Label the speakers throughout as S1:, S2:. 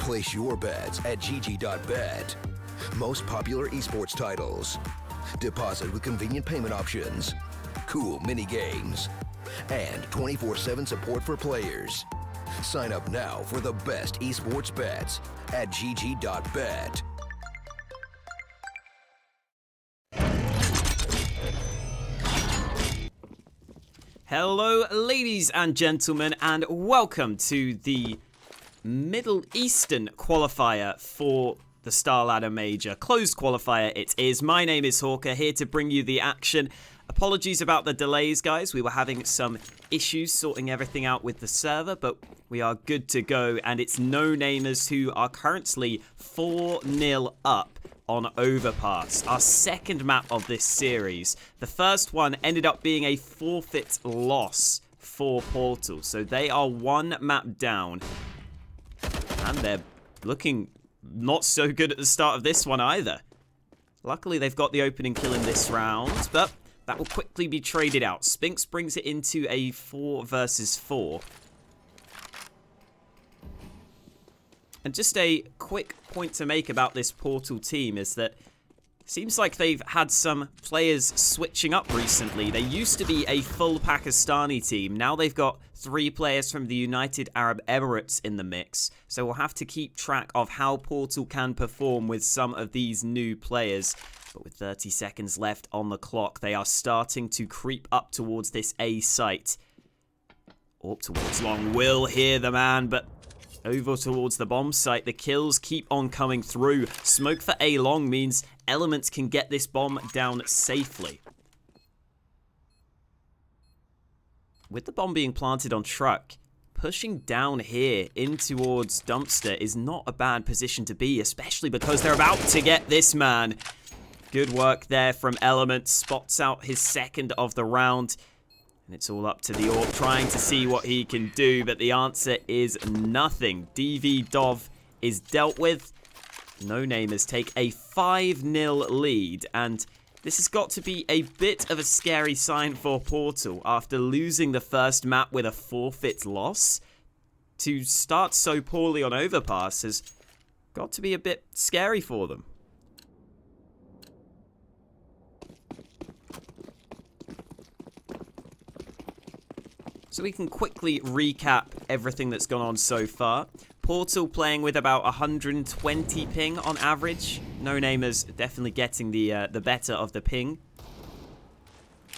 S1: Place your bets at gg.bet. Most popular esports titles. Deposit with convenient payment options. Cool mini games. And 24/7 support for players. Sign up now for the best esports bets at gg.bet.
S2: Hello, ladies and gentlemen, and welcome to the Middle Eastern qualifier for the StarLadder Major. Closed qualifier it is. My name is Hawker, here to bring you the action. Apologies about the delays, guys. We were having some issues sorting everything out with the server, but we are good to go, and it's NoNamers who are currently 4-0 up on Overpass, our second map of this series. The first one ended up being a forfeit loss for Portal, so they are one map down, and they're looking not so good at the start of this one either. Luckily, they've got the opening kill in this round, but that will quickly be traded out. Spinks brings it into a 4 versus 4. And just a quick point to make about this Portal team is that it seems like they've had some players switching up recently. They used to be a full Pakistani team. Now they've got 3 players from the United Arab Emirates in the mix. So we'll have to keep track of how Portal can perform with some of these new players. But with 30 seconds left on the clock, they are starting to creep up towards this A site. Up towards long, will hear the man, but over towards the bomb site. The kills keep on coming through. Smoke for A long means Elements can get this bomb down safely. With the bomb being planted on truck, pushing down here in towards dumpster is not a bad position to be, especially because they're about to get this man. Good work there from Elements. Spots out his second of the round. And it's all up to the Orc trying to see what he can do, but the answer is nothing. DV Dov is dealt with. NoNamers take a 5-0 lead, and this has got to be a bit of a scary sign for Portal after losing the first map with a forfeit loss. To start so poorly on Overpass has got to be a bit scary for them. So we can quickly recap everything that's gone on so far. Portal playing with about 120 ping on average. NoNamers definitely getting the better of the ping.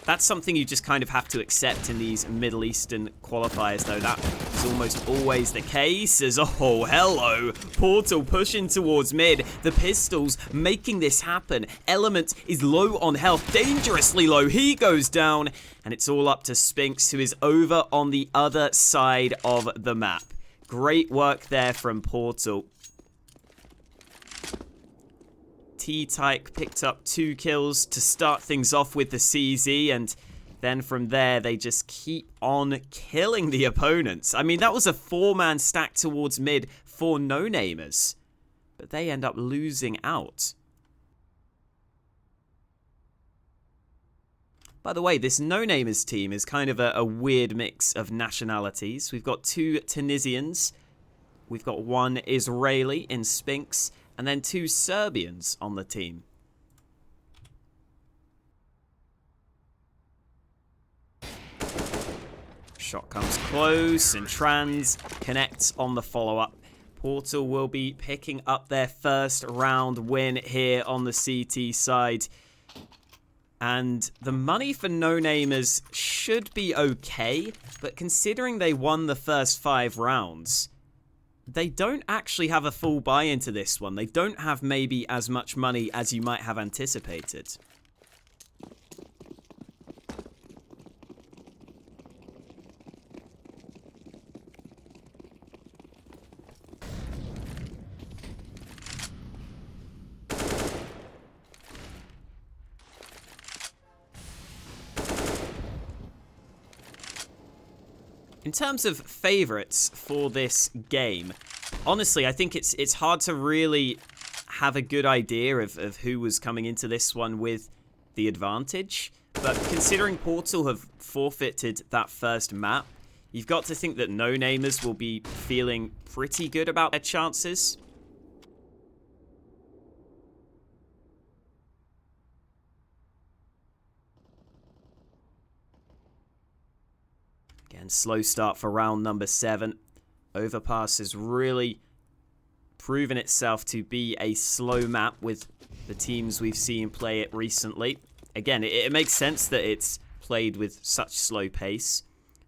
S2: That's something you just kind of have to accept in these Middle Eastern qualifiers, though. That is almost always the case. As oh, hello. Portal pushing towards mid. The pistols making this happen. Element is low on health, dangerously low. He goes down, and it's all up to Spinks, who is over on the other side of the map. Great work there from Portal. T-Tyke picked up 2 kills to start things off with the CZ, and then from there they just keep on killing the opponents. I mean, that was a 4-man stack towards mid for NoNamers, but they end up losing out. By the way, this NoNamers team is kind of a weird mix of nationalities. We've got 2 Tunisians, we've got 1 Israeli in Spinks, and then 2 Serbians on the team. Shot comes close, and Trans connects on the follow-up. Portal will be picking up their first round win here on the CT side. And the money for NoNamers should be okay, but considering they won the first 5 rounds, they don't actually have a full buy into this one. They don't have maybe as much money as you might have anticipated. In terms of favorites for this game, honestly, I think it's hard to really have a good idea of who was coming into this one with the advantage. But considering Portal have forfeited that first map, You've got to think that NoNamers will be feeling pretty good about their chances. Again, slow start for round number 7. Overpass has really proven itself to be a slow map with the teams we've seen play it recently. Again, it makes sense that it's played with such slow pace.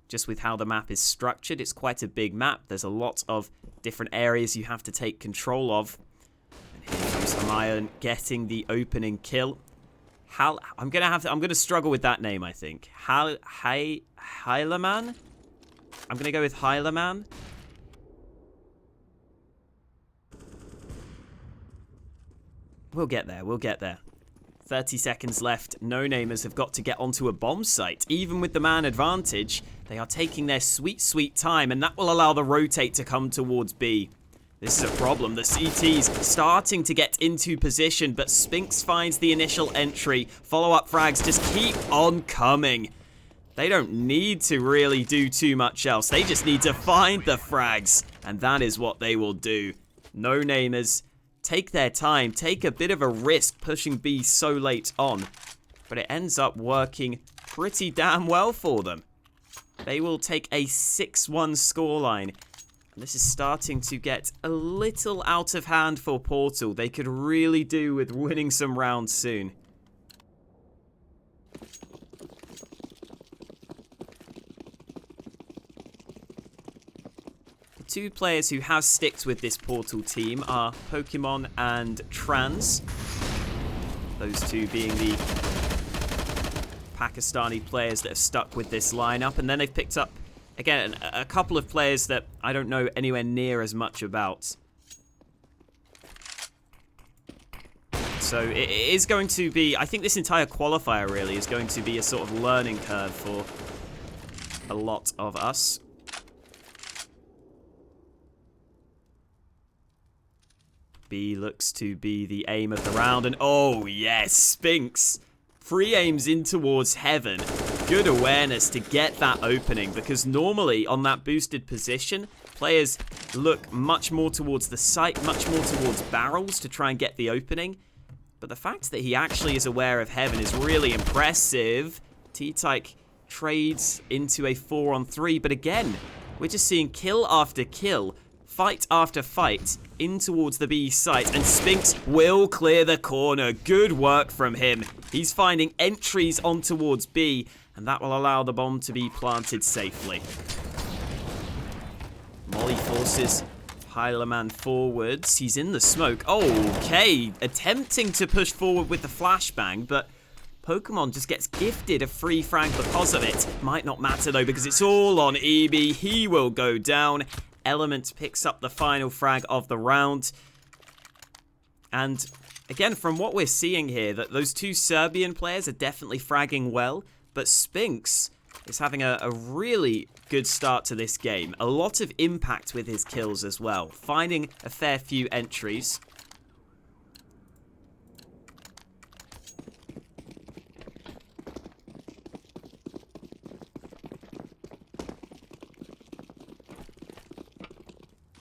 S2: Just with how the map is structured, it's quite a big map. There's a lot of different areas you have to take control of. And here comes Hamayan getting the opening kill. I'm gonna struggle with that name, I think. Hylaman? I'm gonna go with Hylaman. We'll get there, we'll get there. 30 seconds left. NoNamers have got to get onto a bomb site. Even with the man advantage, they are taking their sweet, sweet time, and that will allow the rotate to come towards B. This is a problem. The CT's starting to get into position, but Spinks finds the initial entry. Follow-up frags just keep on coming. They don't need to really do too much else. They just need to find the frags, and that is what they will do. NoNamers take their time, take a bit of a risk pushing B so late on, but it ends up working pretty damn well for them. They will take a 6-1 scoreline. This is starting to get a little out of hand for Portal. They could really do with winning some rounds soon. The two players who have sticked with this Portal team are Pokemon and Trans. Those two being the Pakistani players that have stuck with this lineup. And then they've picked up, again, a couple of players that I don't know anywhere near as much about. So it is going to be, I think this entire qualifier really is going to be a sort of learning curve for a lot of us. B looks to be the aim of the round, and oh yes, Spinks free aims in towards heaven. Good awareness to get that opening, because normally on that boosted position, players look much more towards the site, much more towards barrels to try and get the opening. But the fact that he actually is aware of heaven is really impressive. T-Tyke trades into a 4-on-3, but again, we're just seeing kill after kill, fight after fight, in towards the B site, and Spinks will clear the corner. Good work from him. He's finding entries on towards B, and that will allow the bomb to be planted safely. Molly forces Hylaman forwards. He's in the smoke. Okay, attempting to push forward with the flashbang, but Pokemon just gets gifted a free frag because of it. Might not matter though, because it's all on EB. He will go down. Element picks up the final frag of the round. And again, from what we're seeing here, that those two Serbian players are definitely fragging well, but Spinks is having a really good start to this game. A lot of impact with his kills as well, finding a fair few entries.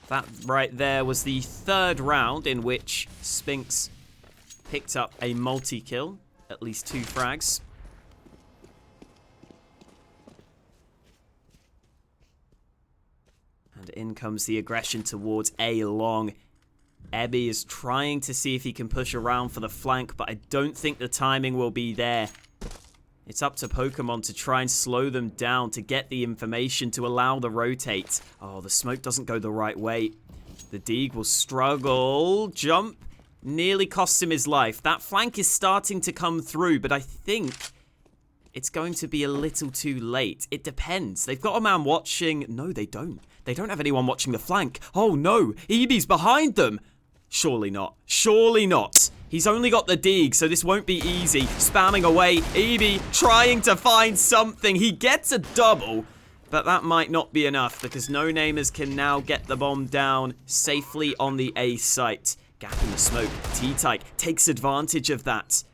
S2: That right there was the third round in which Spinks picked up a multi-kill, at least 2 frags. And in comes the aggression towards A long. Ebby is trying to see if he can push around for the flank, but I don't think the timing will be there. It's up to Pokemon to try and slow them down, to get the information, to allow the rotate. Oh, the smoke doesn't go the right way. The Deeg will struggle. Jump nearly costs him his life. That flank is starting to come through, but I think it's going to be a little too late. It depends. They've got a man watching. No, they don't. They don't have anyone watching the flank. Oh, no. EB's behind them. Surely not. Surely not. He's only got the Deeg, so this won't be easy. Spamming away. EB trying to find something. He gets a double, but that might not be enough because NoNamers can now get the bomb down safely on the A site. Gap in the smoke. T-Tyke takes advantage of that.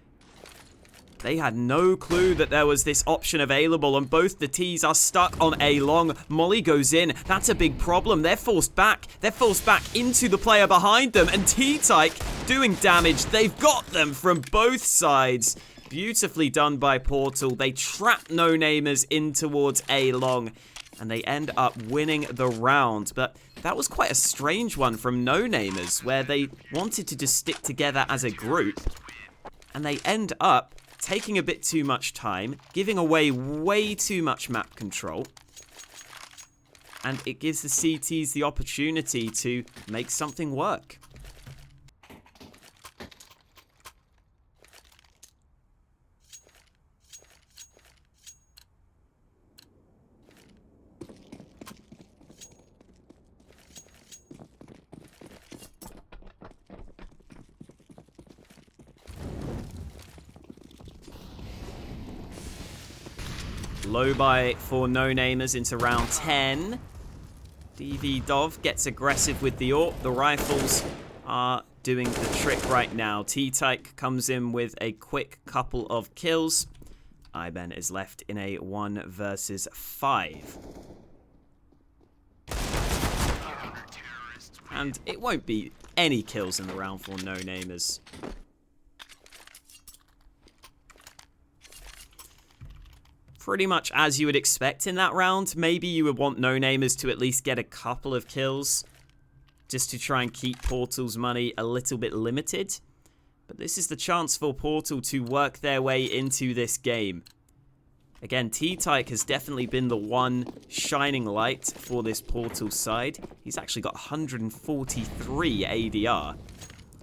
S2: They had no clue that there was this option available, and both the T's are stuck on A long. Molly goes in. That's a big problem. They're forced back. They're forced back into the player behind them, and T-Tyke doing damage. They've got them from both sides. Beautifully done by Portal. They trap NoNamers in towards A long, and they end up winning the round. But that was quite a strange one from NoNamers, where they wanted to just stick together as a group, and they end up taking a bit too much time, giving away way too much map control, and it gives the CTs the opportunity to make something work. Low buy for NoNamers into round 10. DV Dov gets aggressive with the AWP. The rifles are doing the trick right now. T-Tyke comes in with a quick couple of kills. Iben is left in a 1 versus 5. And it won't be any kills in the round for NoNamers. Pretty much as you would expect in that round. Maybe you would want NoNamers to at least get a couple of kills, just to try and keep Portal's money a little bit limited. But this is the chance for Portal to work their way into this game. Again, T-Tyke has definitely been the one shining light for this Portal side. He's actually got 143 ADR.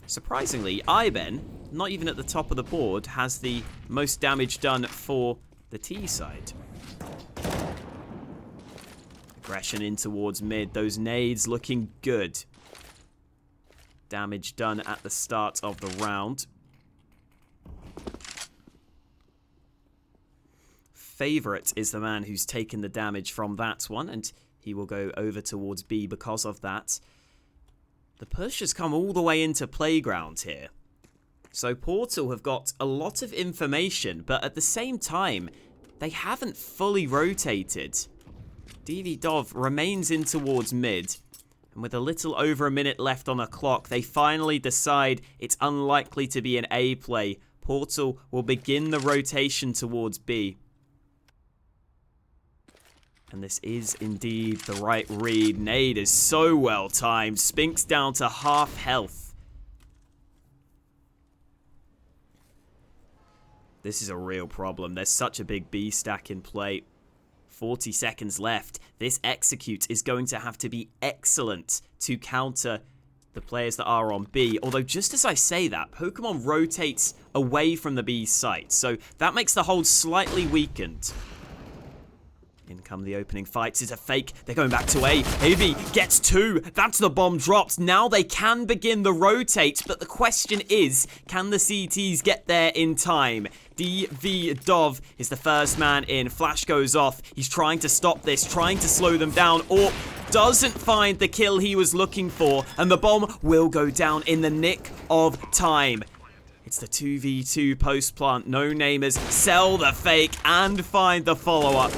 S2: Surprisingly, Iben, not even at the top of the board, has the most damage done for the T side. Aggression in towards mid. Those nades looking good. Damage done at the start of the round. Favorite is the man who's taken the damage from that one, and he will go over towards B because of that. The push has come all the way into Playground here. So Portal have got a lot of information, but at the same time, they haven't fully rotated. DV Dov remains in towards mid, and with a little over a minute left on the clock, they finally decide it's unlikely to be an A play. Portal will begin the rotation towards B. And this is indeed the right read. Nade is so well timed. Spinks down to half health. This is a real problem. There's such a big B stack in play. 40 seconds left. This execute is going to have to be excellent to counter the players that are on B. Although just as I say that, Pokemon rotates away from the B site. So that makes the hold slightly weakened. In come the opening fights. Is a fake. They're going back to A. AB gets 2. That's the bomb dropped. Now they can begin the rotate. But the question is, can the CTs get there in time? DV Dov is the first man in. Flash goes off. He's trying to stop this, trying to slow them down. Or doesn't find the kill he was looking for. And the bomb will go down in the nick of time. It's the 2v2 post plant. NoNamers sell the fake and find the follow-up.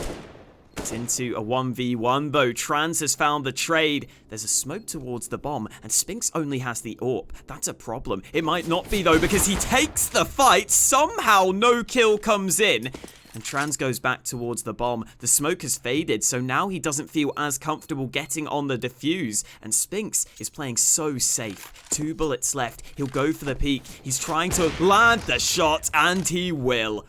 S2: It's into a 1v1 though. Trans has found the trade. There's a smoke towards the bomb, and Spinks only has the AWP. That's a problem. It might not be though, because he takes the fight. Somehow no kill comes in, and Trans goes back towards the bomb. The smoke has faded, so now he doesn't feel as comfortable getting on the defuse, and Spinks is playing so safe. 2 bullets left. He'll go for the peek. He's trying to land the shot, and he will.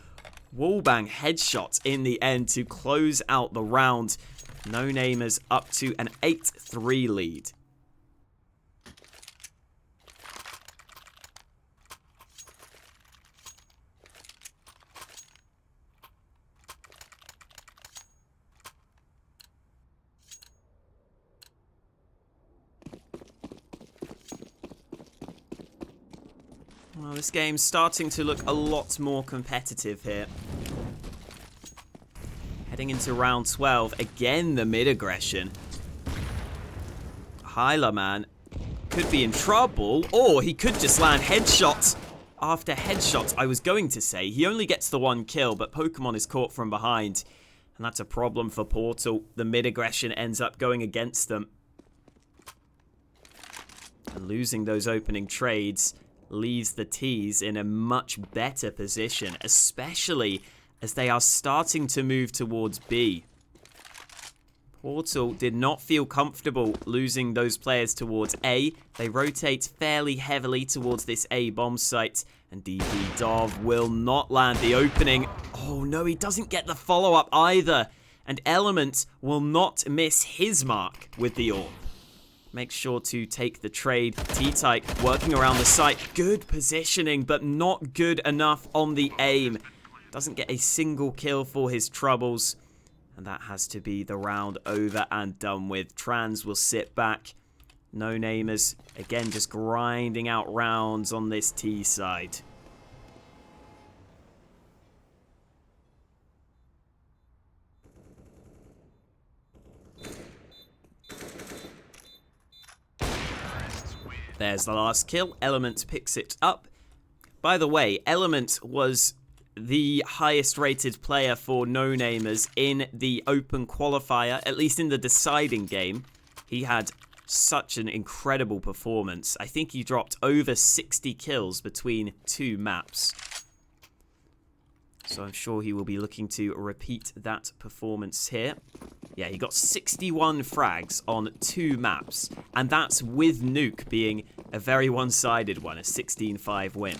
S2: Wallbang headshot in the end to close out the round. NoNamers up to an 8-3 lead. Well, this game's starting to look a lot more competitive here. Heading into round 12, again the mid-aggression. Hyla, man, could be in trouble, or he could just land headshots. after headshots, I was going to say. He only gets the 1 kill, but Pokemon is caught from behind. And that's a problem for Portal. The mid-aggression ends up going against them. And losing those opening trades leaves the T's in a much better position, especially as they are starting to move towards B. Portal did not feel comfortable losing those players towards A. They rotate fairly heavily towards this A bomb site, and DV Dov will not land the opening. Oh no, he doesn't get the follow-up either, and Element will not miss his mark with the AWP. Make sure to take the trade. T-Tyke working around the site. Good positioning, but not good enough on the aim. Doesn't get a single kill for his troubles. And that has to be the round over and done with. Trans will sit back. NoNamers, again, just grinding out rounds on this T side. There's the last kill. Element picks it up. By the way, Element was the highest rated player for NoNamers in the open qualifier, at least in the deciding game. He had such an incredible performance. I think he dropped over 60 kills between 2 maps. So I'm sure he will be looking to repeat that performance here. Yeah, he got 61 frags on 2 maps, and that's with Nuke being a very one-sided one, a 16-5 win.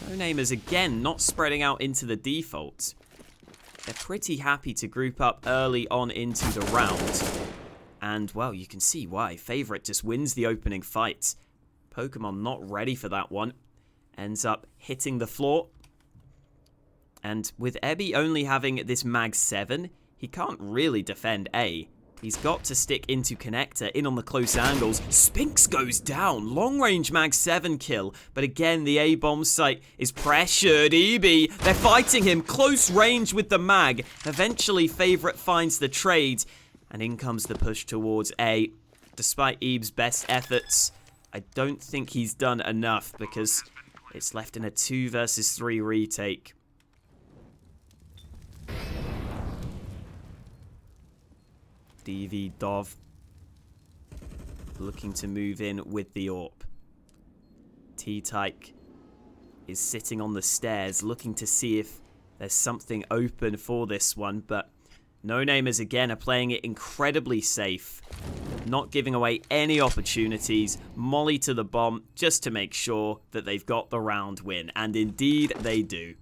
S2: NoNamers again not spreading out into the default. They're pretty happy to group up early on into the round. And, well, you can see why. Favorite just wins the opening fight. Pokemon not ready for that one. Ends up hitting the floor. And with Ebby only having this Mag 7, he can't really defend A. He's got to stick into Connector, in on the close angles. Spinks goes down. Long range Mag 7 kill. But again, the A bomb site is pressured. EB, they're fighting him. Close range with the Mag. Eventually, Favorite finds the trade. And in comes the push towards A. Despite Ebe's best efforts, I don't think he's done enough because it's left in a 2 versus 3 retake. DV Dov looking to move in with the AWP. T-Tyke is sitting on the stairs looking to see if there's something open for this one, but NoNamers again are playing it incredibly safe, not giving away any opportunities. Molly to the bomb just to make sure that they've got the round win, and indeed they do.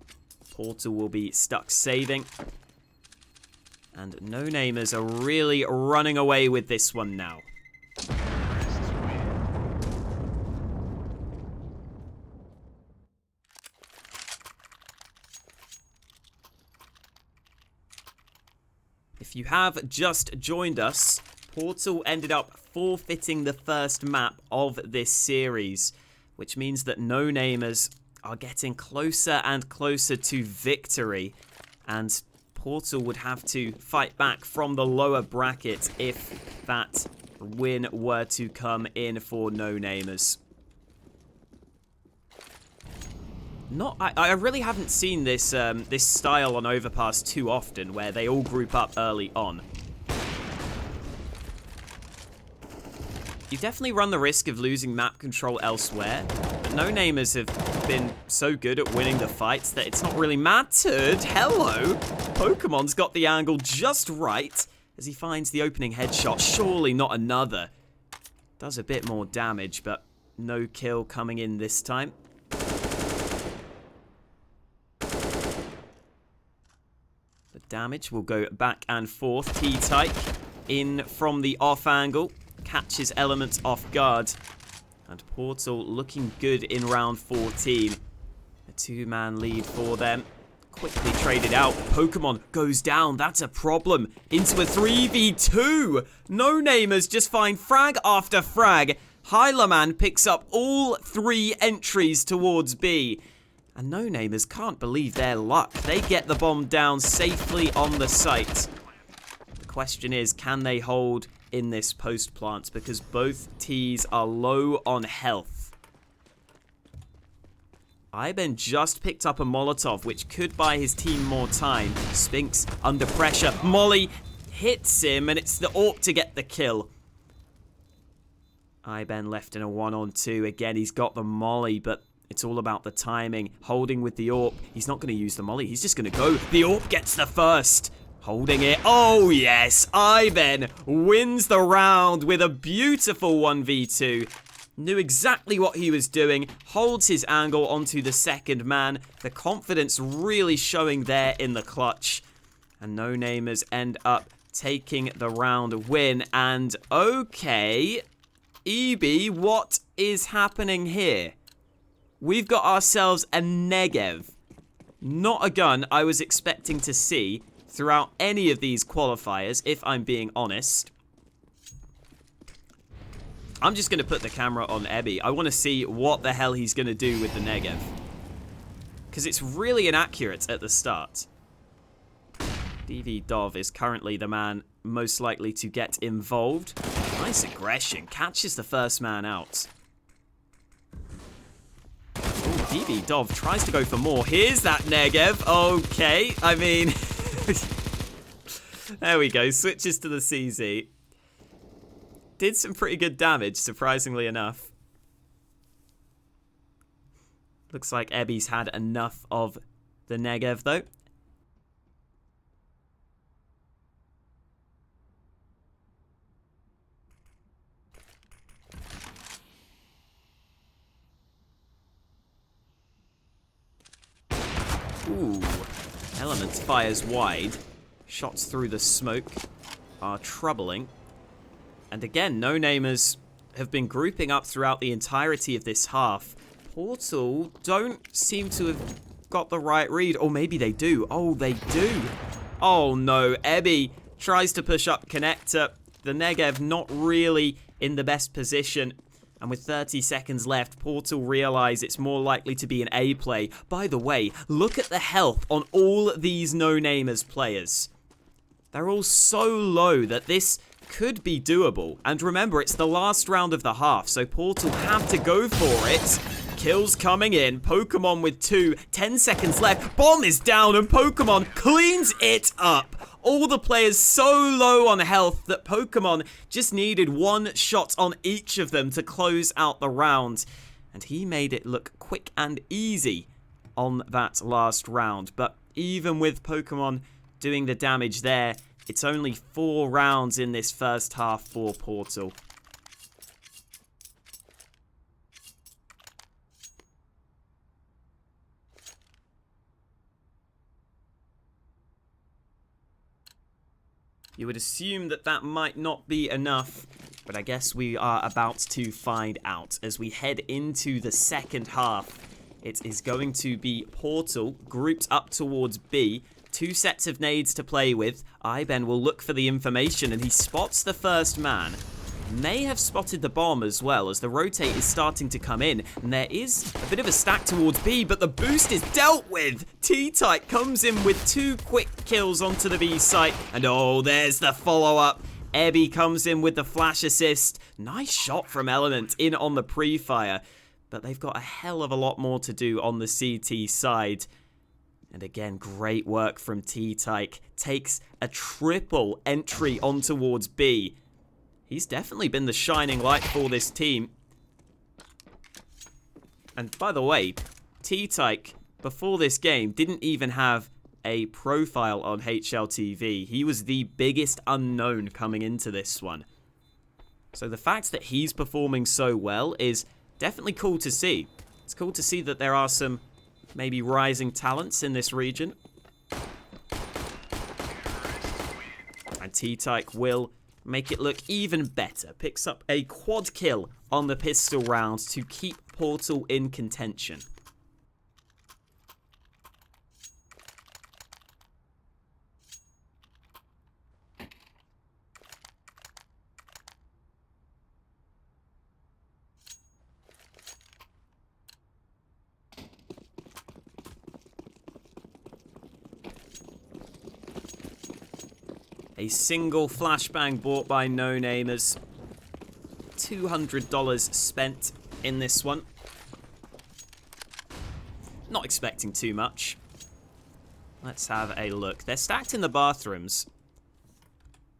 S2: Portal will be stuck saving. And NoNamers are really running away with this one now. If you have just joined us, Portal ended up forfeiting the first map of this series, which means that NoNamers are getting closer and closer to victory, and Portal would have to fight back from the lower bracket if that win were to come in for NoNamers. I really haven't seen this this style on Overpass too often, where they all group up early on. You definitely run the risk of losing map control elsewhere, but NoNamers have been so good at winning the fights that it's not really mattered. Hello! Pokemon's got the angle just right as he finds the opening headshot. Surely not another. Does a bit more damage, but no kill coming in this time. The damage will go back and forth. T-Tyke in from the off angle. Catches Element off guard. And Portal looking good in round 14. A 2-man lead for them. Quickly traded out. Pokemon goes down. That's a problem. Into a 3v2. NoNamers just find frag after frag. Hylaman picks up all 3 entries towards B. And NoNamers can't believe their luck. They get the bomb down safely on the site. question is, can they hold in this post plant? Because both T's are low on health. Iben just picked up a Molotov, which could buy his team more time. Spinks under pressure. Molly hits him, and it's the AWP to get the kill. Iben left in a 1-on-2. Again, he's got the Molly, but it's all about the timing. Holding with the AWP. He's not going to use the Molly. He's just going to go. The AWP gets the first. Holding it. Oh, yes. Iben wins the round with a beautiful 1v2. Knew exactly what he was doing. Holds his angle onto the second man. The confidence really showing there in the clutch. And NoNamers end up taking the round win. And okay, EB, what is happening here? We've got ourselves a Negev. Not a gun I was expecting to see throughout any of these qualifiers, if I'm being honest. I'm just going to put the camera on Ebby. I want to see what the hell he's going to do with the Negev. Because it's really inaccurate at the start. DV Dov is currently the man most likely to get involved. Nice aggression. Catches the first man out. Ooh, DV Dov tries to go for more. Here's that Negev. Okay. I mean... there we go. Switches to the CZ. Did some pretty good damage, surprisingly enough. Looks like Ebby's had enough of the Negev, though. Ooh. Element fires wide. Shots through the smoke are troubling. And again, NoNamers have been grouping up throughout the entirety of this half. Portal don't seem to have got the right read. Or maybe they do. Oh, they do. Oh, no. Ebby tries to push up connector. The Negev not really in the best position. And with 30 seconds left, Portal realize it's more likely to be an A play. By the way, look at the health on all these NoNamers players. They're all so low that this could be doable. And remember, it's the last round of the half, so Portal have to go for it. Kills coming in. Pokemon with 2. 10 seconds left. Bomb is down, and Pokemon cleans it up. All the players so low on health that Pokemon just needed one shot on each of them to close out the round. And he made it look quick and easy on that last round. But even with Pokemon doing the damage there, it's only 4 rounds in this first half for Portal. You would assume that that might not be enough, but I guess we are about to find out. As we head into the second half, it is going to be Portal grouped up towards B. 2 sets of nades to play with. Iben will look for the information, and he spots the first man. May have spotted the bomb as well, as the rotate is starting to come in. And there is a bit of a stack towards B, but the boost is dealt with. T-Type comes in with 2 quick kills onto the B site. And oh, there's the follow-up. Ebby comes in with the flash assist. Nice shot from Element in on the pre-fire. But they've got a hell of a lot more to do on the CT side. And again, great work from T-Tyke. Takes a triple entry on towards B. He's definitely been the shining light for this team. And by the way, T-Tyke, before this game, didn't even have a profile on HLTV. He was the biggest unknown coming into this one. So the fact that he's performing so well is definitely cool to see. It's cool to see that there are some maybe rising talents in this region. And T-Tyke will make it look even better. Picks up a quad kill on the pistol round to keep Portal in contention. A single flashbang bought by NoNamers. $200 spent in this one. Not expecting too much. Let's have a look. They're stacked in the bathrooms.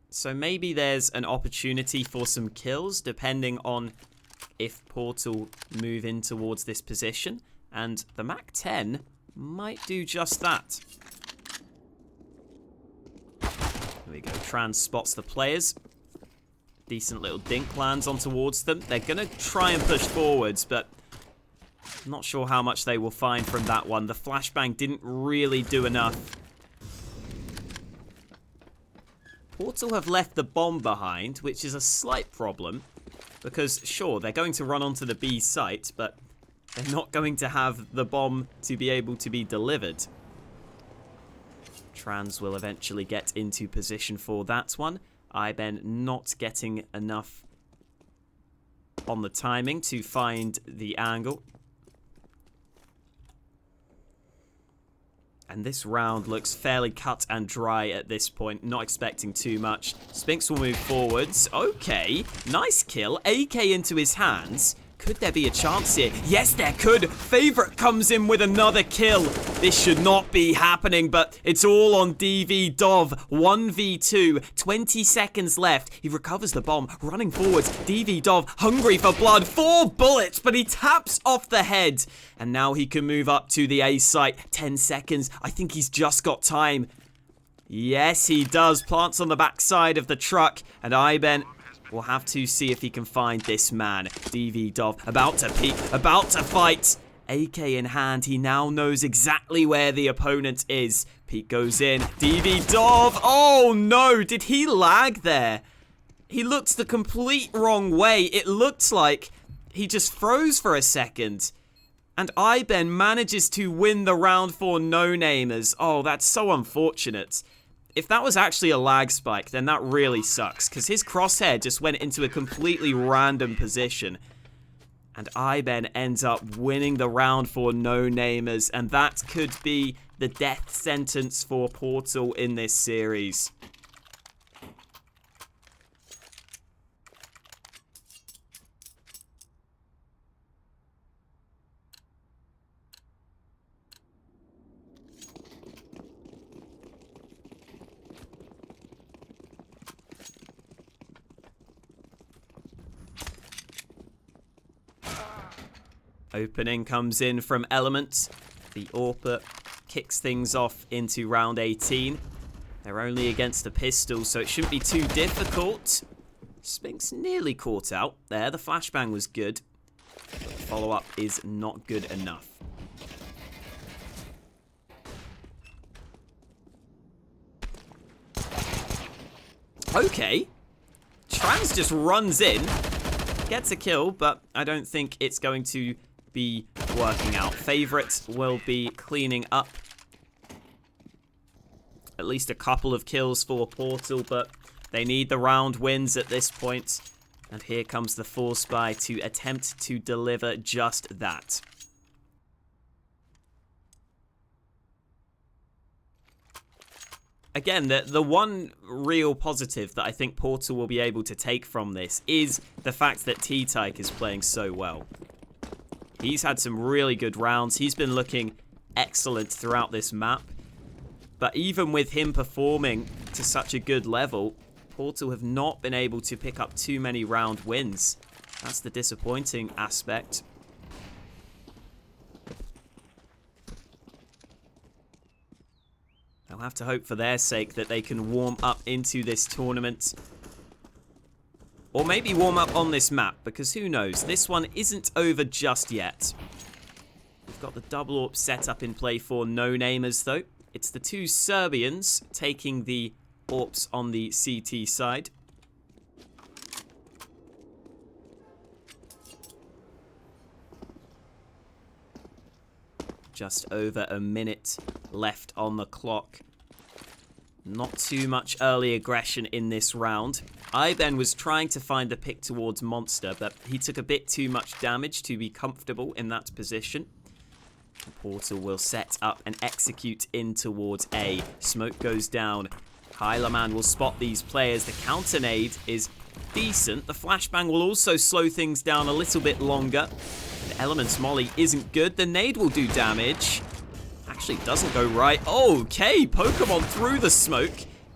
S2: So maybe there's an opportunity for some kills, depending on if Portal move in towards this position. And the MAC-10 might do just that. Here we go. Trans spots the players. Decent little dink lands on towards them. They're going to try and push forwards, but I'm not sure how much they will find from that one. The flashbang didn't really do enough. Portal have left the bomb behind, which is a slight problem. Because, sure, they're going to run onto the B site, but they're not going to have the bomb to be able to be delivered. Trans will eventually get into position for that one. Iben not getting enough on the timing to find the angle. And this round looks fairly cut and dry at this point. Not expecting too much. Spinks will move forwards. Okay. Nice kill. AK into his hands. Could there be a chance here? Yes, there could. Favorite comes in with another kill. This should not be happening, but it's all on DV Dov. 1v2. 20 seconds left. He recovers the bomb. Running forwards. DV Dov hungry for blood. 4 bullets, but he taps off the head. And now he can move up to the A site. 10 seconds. I think he's just got time. Yes, he does. Plants on the backside of the truck. And Iben will have to see if he can find this man. DV Dov about to peek, about to fight. AK in hand, he now knows exactly where the opponent is. Peek goes in. DV Dov. Oh no, did he lag there? He looked the complete wrong way. It looked like he just froze for a second. And Iben manages to win the round for NoNamers. Oh, that's so unfortunate. If that was actually a lag spike, then that really sucks, because his crosshair just went into a completely random position. And Iben ends up winning the round for NoNamers, and that could be the death sentence for Portal in this series. Opening comes in from Element. The AWP kicks things off into round 18. They're only against the pistol, so it shouldn't be too difficult. Spinks nearly caught out there. The flashbang was good. But the follow-up is not good enough. Okay. Trans just runs in. Gets a kill, but I don't think it's going to be working out. Favorite will be cleaning up at least a couple of kills for Portal, but they need the round wins at this point. And here comes the Force Spy to attempt to deliver just that. Again, the one real positive that I think Portal will be able to take from this is the fact that T-Tyke is playing so well. He's had some really good rounds. He's been looking excellent throughout this map. But even with him performing to such a good level, Portal have not been able to pick up too many round wins. That's the disappointing aspect. They'll have to hope for their sake that they can warm up into this tournament. Or maybe warm up on this map, because who knows? This one isn't over just yet. We've got the double AWP set up in play for NoNamers, though. It's the two Serbians taking the AWPs on the CT side. Just over a minute left on the clock. Not too much early aggression in this round. Iben was trying to find the pick towards Monster, but he took a bit too much damage to be comfortable in that position. The Portal will set up and execute in towards A. Smoke goes down. Hylaman will spot these players. The counter nade is decent. The flashbang will also slow things down a little bit longer. The Element's molly isn't good. The nade will do damage. Actually doesn't go right. Okay, Pokemon through the smoke.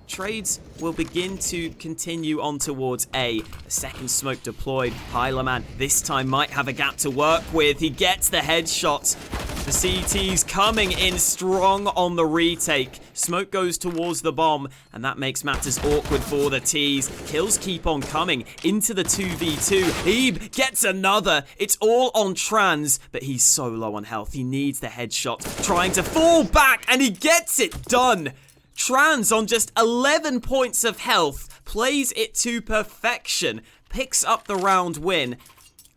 S2: Trades will begin to continue on towards A. The second smoke deployed. Hylaman this time might have a gap to work with. He gets the headshot. The CT's coming in strong on the retake. Smoke goes towards the bomb, and that makes matters awkward for the T's. Kills keep on coming into the 2v2. Ebe gets another. It's all on Trans, but he's so low on health. He needs the headshot. Trying to fall back, and he gets it done. Trans on just 11 points of health, plays it to perfection, picks up the round win,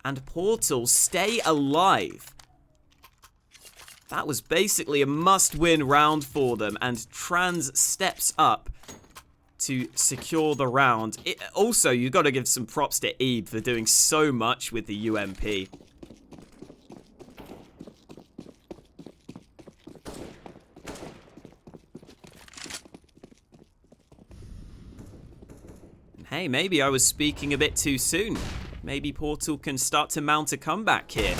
S2: and Portal stay alive. That was basically a must-win round for them, and Trans steps up to secure the round. Also, you've got to give some props to Ebe for doing so much with the UMP. Hey, maybe I was speaking a bit too soon. Maybe Portal can start to mount a comeback here.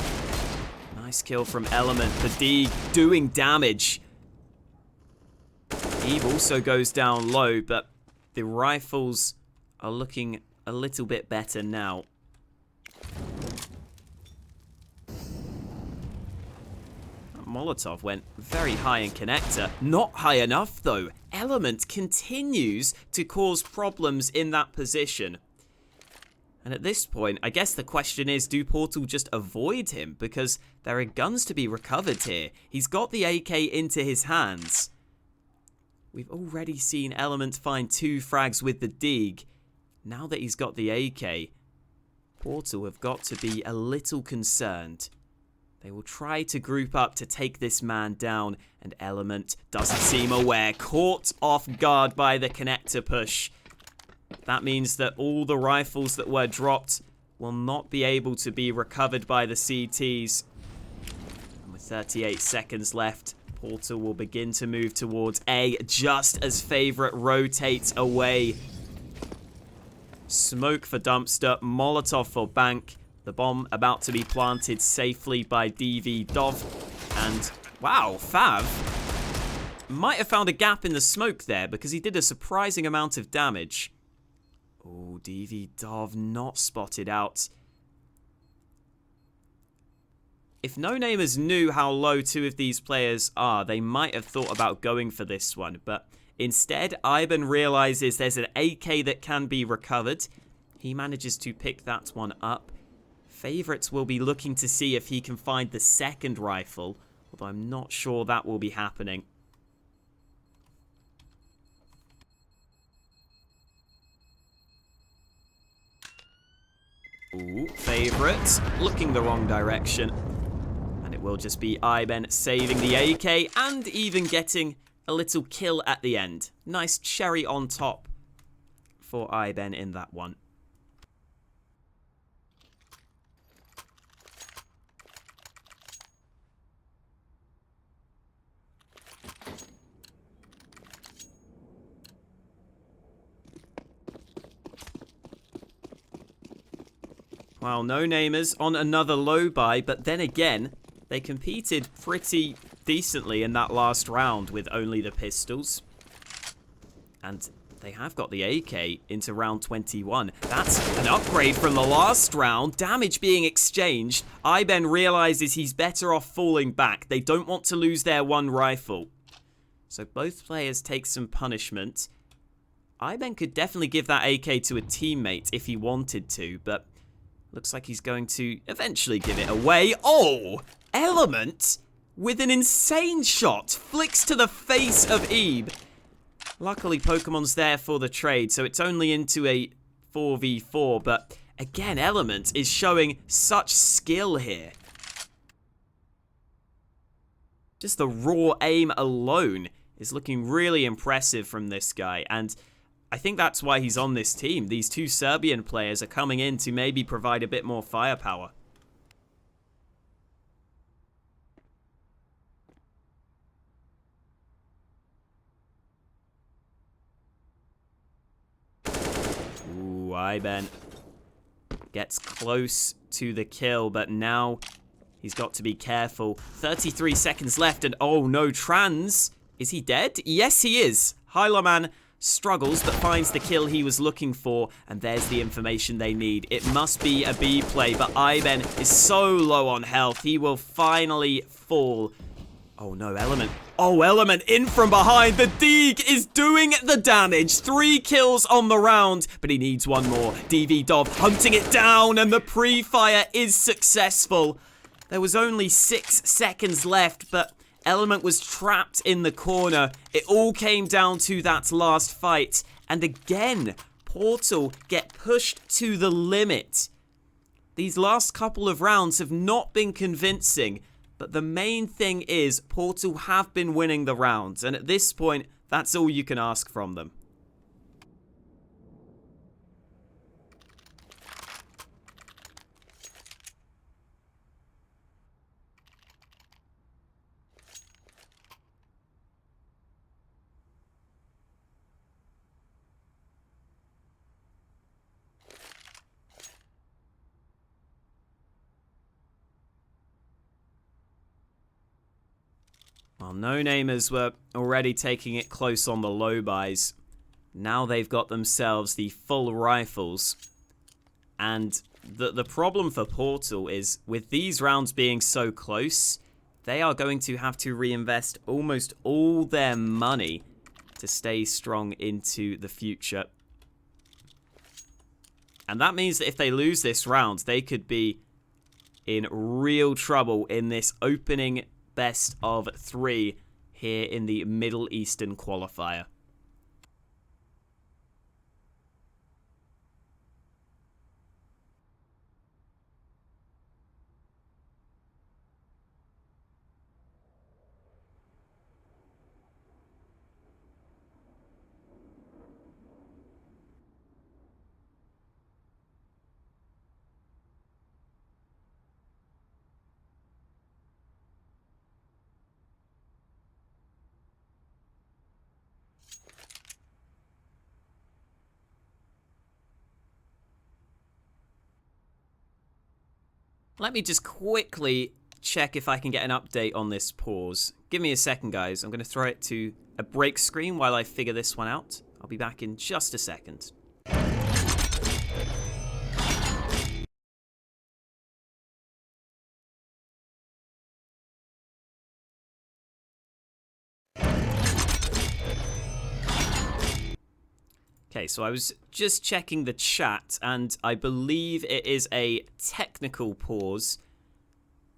S2: Nice kill from Element. The D doing damage. Eve also goes down low, but the rifles are looking a little bit better now. Molotov went very high in connector. Not high enough, though. Element continues to cause problems in that position. And at this point, I guess the question is, do Portal just avoid him? Because there are guns to be recovered here. He's got the AK into his hands. We've already seen Element find 2 frags with the Dig. Now that he's got the AK, Portal have got to be a little concerned. They will try to group up to take this man down, and Element doesn't seem aware. Caught off guard by the connector push. That means that all the rifles that were dropped will not be able to be recovered by the CTs. And with 38 seconds left, Portal will begin to move towards A just as Favorite rotates away. Smoke for Dumpster, Molotov for Bank. The bomb about to be planted safely by DV Dov. And wow, Fav might have found a gap in the smoke there because he did a surprising amount of damage. Oh, DV Dov not spotted out. If NoNamers knew how low 2 of these players are, they might have thought about going for this one. But instead, Iben realizes there's an AK that can be recovered. He manages to pick that one up. Favorites will be looking to see if he can find the second rifle, although I'm not sure that will be happening. Ooh, Favorite looking the wrong direction. And it will just be Iben saving the AK and even getting a little kill at the end. Nice cherry on top for Iben in that one. Well, NoNamers on another low buy, but then again, they competed pretty decently in that last round with only the pistols. And they have got the AK into round 21. That's an upgrade from the last round. Damage being exchanged. Iben realizes he's better off falling back. They don't want to lose their one rifle. So both players take some punishment. Iben could definitely give that AK to a teammate if he wanted to, but looks like he's going to eventually give it away. Oh! Element with an insane shot flicks to the face of Ebe. Luckily, Pokemon's there for the trade, so it's only into a 4v4, but again, Element is showing such skill here. Just the raw aim alone is looking really impressive from this guy, and I think that's why he's on this team. These 2 Serbian players are coming in to maybe provide a bit more firepower. Iben gets close to the kill, but now he's got to be careful. 33 seconds left, and oh no, Trans. Is he dead? Yes, he is. Hyloman struggles, but finds the kill he was looking for, and there's the information they need. It must be a B play, but Iben is so low on health. He will finally fall. Oh no, Element. Oh, Element in from behind. The Deeg is doing the damage. 3 kills on the round, but he needs one more. DV Dov hunting it down, and the pre-fire is successful. There was only 6 seconds left, but Element was trapped in the corner. It all came down to that last fight. And again, Portal get pushed to the limit. These last couple of rounds have not been convincing. But the main thing is Portal have been winning the rounds. And at this point, that's all you can ask from them. Well, NoNamers were already taking it close on the low buys. Now they've got themselves the full rifles. And the problem for Portal is, with these rounds being so close, they are going to have to reinvest almost all their money to stay strong into the future. And that means that if they lose this round, they could be in real trouble in this opening best of 3 here in the Middle Eastern qualifier. Let me just quickly check if I can get an update on this pause. Give me a second, guys. I'm going to throw it to a break screen while I figure this one out. I'll be back in just a second. Okay, so I was just checking the chat, and I believe it is a technical pause.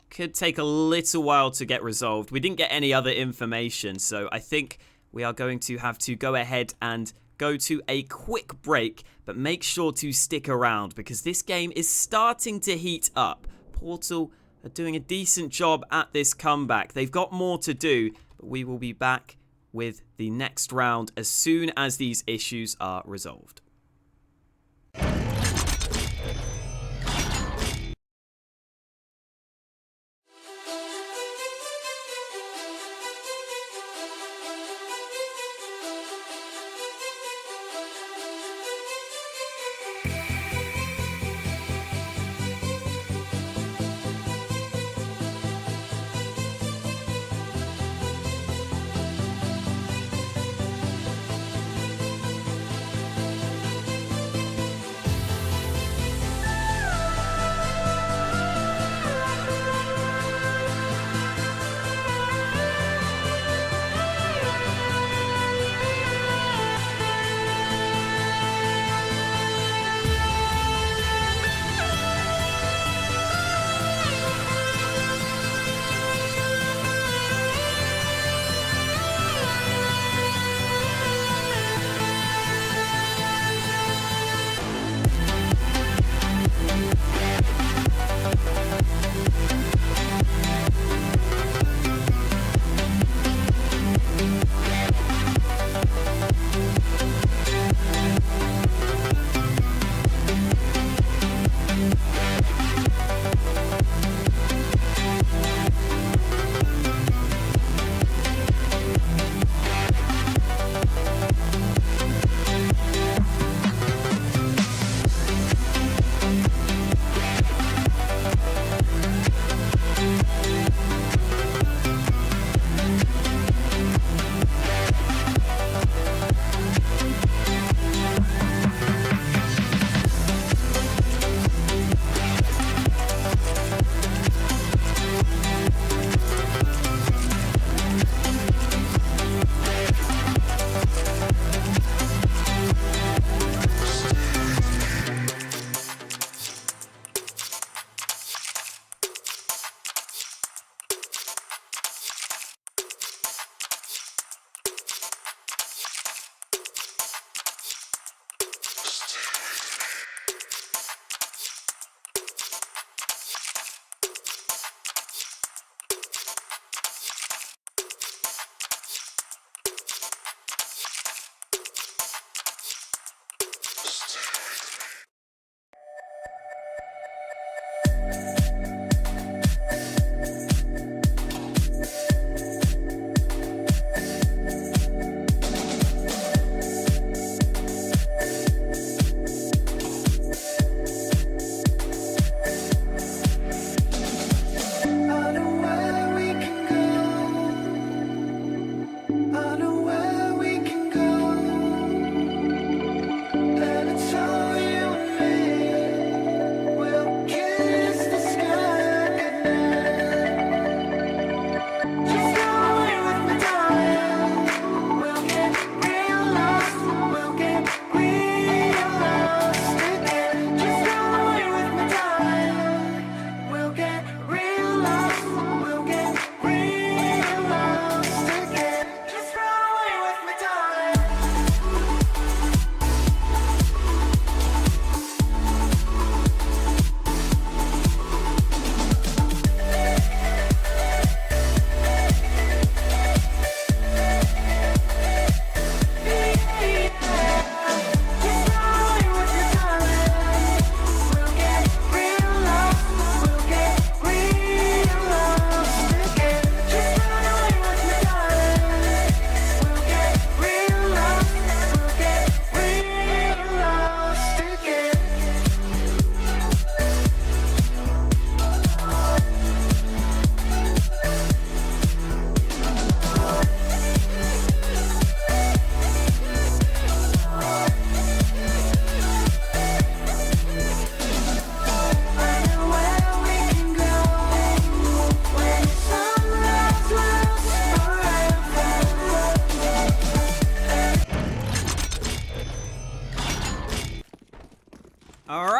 S2: Could take a little while to get resolved. We didn't get any other information, so I think we are going to have to go ahead and go to a quick break, but make sure to stick around, because this game is starting to heat up. Portal are doing a decent job at this comeback. They've got more to do, but we will be back with the next round as soon as these issues are resolved.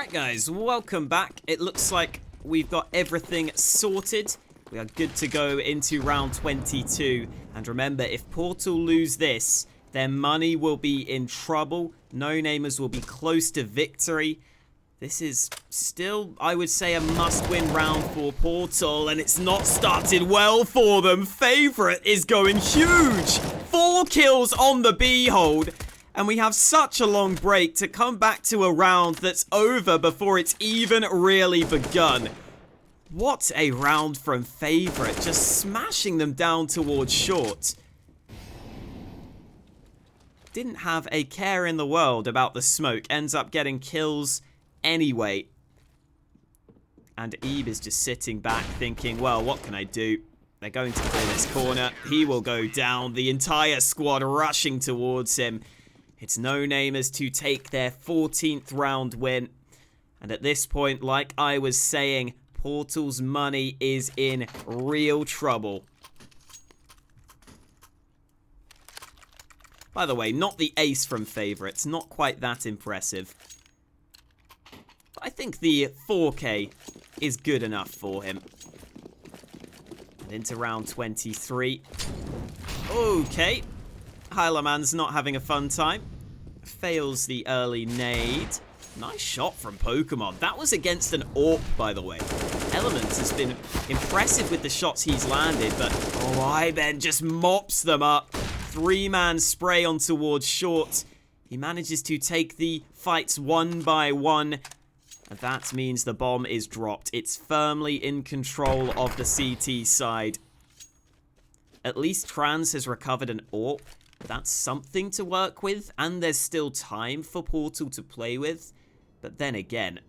S2: Alright guys, welcome back. It looks like we've got everything sorted. We are good to go into round 22. And remember, if Portal lose this, their money will be in trouble. NoNamers will be close to victory. This is still, I would say, a must-win round for Portal, and it's not started well for them. Favorite is going huge. 4 kills on the B-hold. And we have such a long break to come back to a round that's over before it's even really begun. What a round from Favorite, just smashing them down towards short. Didn't have a care in the world about the smoke, ends up getting kills anyway. And Ebe is just sitting back thinking, well, what can I do? They're going to clear this corner. He will go down. The entire squad rushing towards him. It's NoNamers to take their 14th round win. And at this point, like I was saying, Portal's money is in real trouble. By the way, not the ace from Favorites. Not quite that impressive. But I think the 4K is good enough for him. And into round 23. Okay. Heileman's not having a fun time. Fails the early nade. Nice shot from Pokemon. That was against an AWP, by the way. Elements has been impressive with the shots he's landed, but Iben just mops them up. 3-man spray on towards short. He manages to take the fights one by one. And that means the bomb is dropped. It's firmly in control of the CT side. At least Trans has recovered an AWP. That's something to work with, and there's still time for Portal to play with. But then again,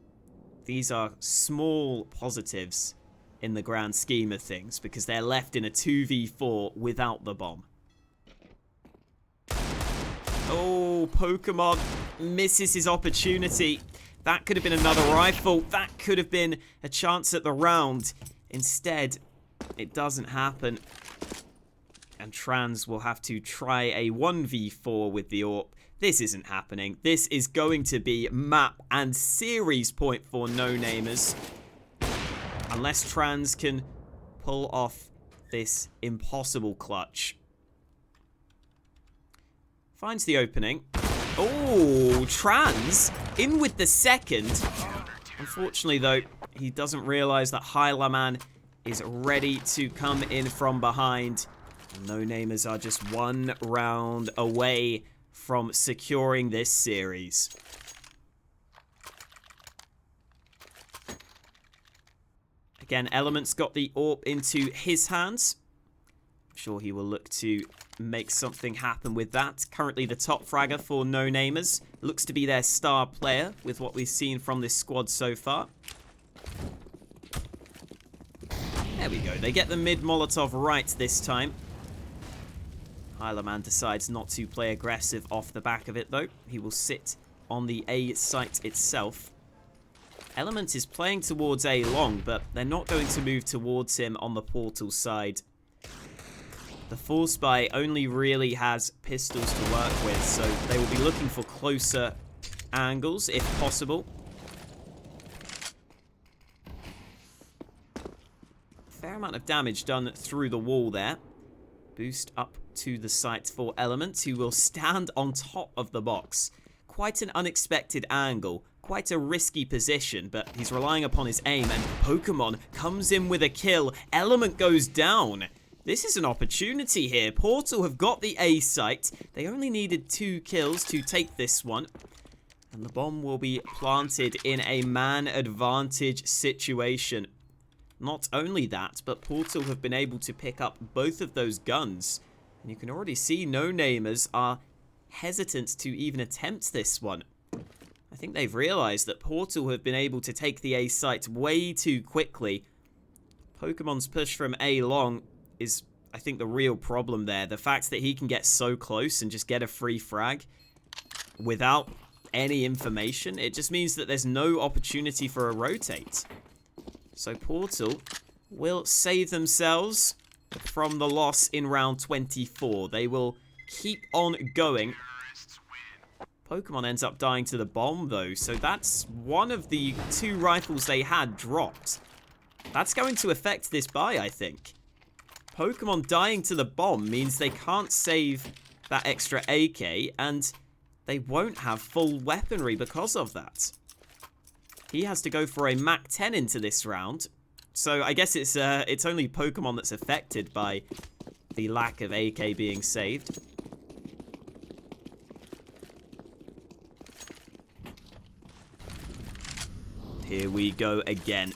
S2: these are small positives in the grand scheme of things, because they're left in a 2v4 without the bomb. Oh, Pokemon misses his opportunity. That could have been another rifle. That could have been a chance at the round. Instead, it doesn't happen. And Trans will have to try a 1v4 with the AWP. This isn't happening. This is going to be map and series point for NoNamers. Unless Trans can pull off this impossible clutch. Finds the opening. Oh, Trans in with the second. Unfortunately, though, he doesn't realize that Heileman is ready to come in from behind. NoNamers are just one round away from securing this series. Again, Element's got the AWP into his hands. I'm sure he will look to make something happen with that. Currently the top fragger for NoNamers. Looks to be their star player with what we've seen from this squad so far. There we go. They get the mid Molotov right this time. Heileman decides not to play aggressive off the back of it, though. He will sit on the A site itself. Element is playing towards A long, but they're not going to move towards him on the Portal side. The Force Spy only really has pistols to work with, so they will be looking for closer angles, if possible. Fair amount of damage done through the wall there. Boost up to the site for Element, who will stand on top of the box. Quite an unexpected angle, quite a risky position, but he's relying upon his aim, and Pokemon comes in with a kill. Element goes down. This is an opportunity here. Portal have got the A site. They only needed 2 kills to take this one. And the bomb will be planted in a man advantage situation. Not only that, but Portal have been able to pick up both of those guns. And you can already see NoNamers are hesitant to even attempt this one. I think they've realized that Portal have been able to take the A site way too quickly. Pokemon's push from A long is, I think, the real problem there. The fact that he can get so close and just get a free frag without any information, it just means that there's no opportunity for a rotate. So Portal will save themselves from the loss in round 24. They will keep on going. Pokemon ends up dying to the bomb, though, so that's one of the 2 rifles they had dropped. That's going to affect this buy, I think. Pokemon dying to the bomb means they can't save that extra AK, and they won't have full weaponry because of that. He has to go for a Mach 10 into this round, so I guess it's only Pokemon that's affected by the lack of AK being saved. Here we go again.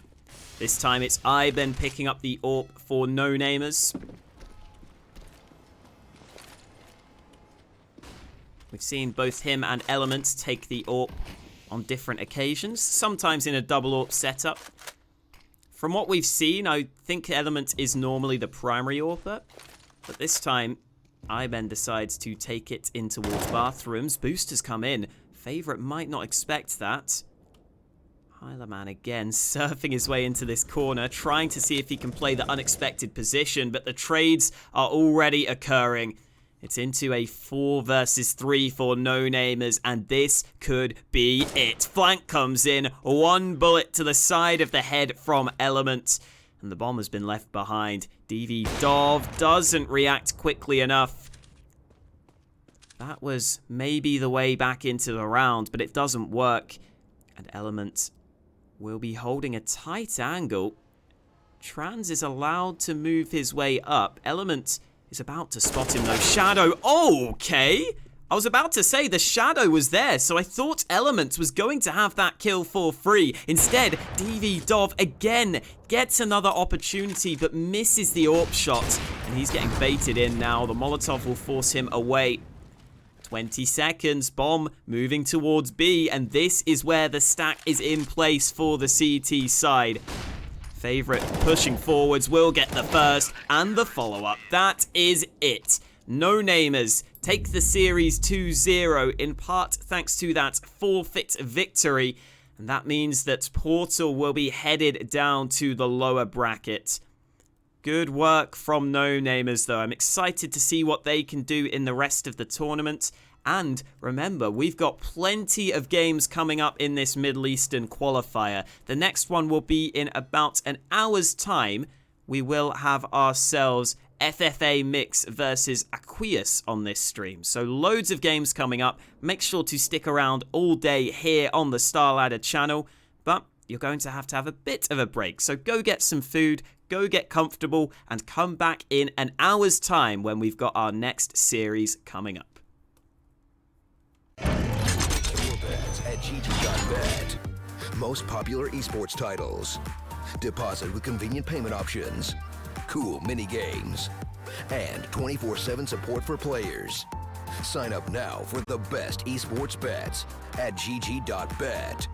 S2: This time it's Iben picking up the AWP for NoNamers. We've seen both him and Element take the AWP on different occasions, sometimes in a double AWP setup. From what we've seen, I think Element is normally the primary AWPer, but this time Iben decides to take it in towards bathrooms. Boosters come in. Favorite might not expect that. Hylaman again surfing his way into this corner, trying to see if he can play the unexpected position, but the trades are already occurring. It's into a 4 versus 3 for NoNamers, and this could be it. Flank comes in, 1 bullet to the side of the head from Element, and the bomb has been left behind. DV Dov doesn't react quickly enough. That was maybe the way back into the round, but it doesn't work, and Element will be holding a tight angle. Trans is allowed to move his way up. Element is about to spot him though. Shadow, okay. I was about to say the Shadow was there, so I thought Element was going to have that kill for free. Instead, DV Dov again gets another opportunity, but misses the AWP shot, and he's getting baited in now. The Molotov will force him away. 20 seconds, bomb moving towards B, and this is where the stack is in place for the CT side. Favorite pushing forwards will get the first and the follow-up. That is it. NoNamers take the series 2-0, in part thanks to that forfeit victory, and that means that Portal will be headed down to the lower bracket. Good work from NoNamers, though. I'm excited to see what they can do in the rest of the tournament. And remember, we've got plenty of games coming up in this Middle Eastern qualifier. The next one will be in about an hour's time. We will have ourselves FFA Mix versus Aqueous on this stream. So loads of games coming up. Make sure to stick around all day here on the StarLadder channel. But you're going to have a bit of a break. So go get some food, go get comfortable, and come back in an hour's time when we've got our next series coming up.
S1: At GG.bet. Most popular esports titles. Deposit with convenient payment options. Cool mini games. And 24/7 support for players. Sign up now for the best esports bets at GG.bet.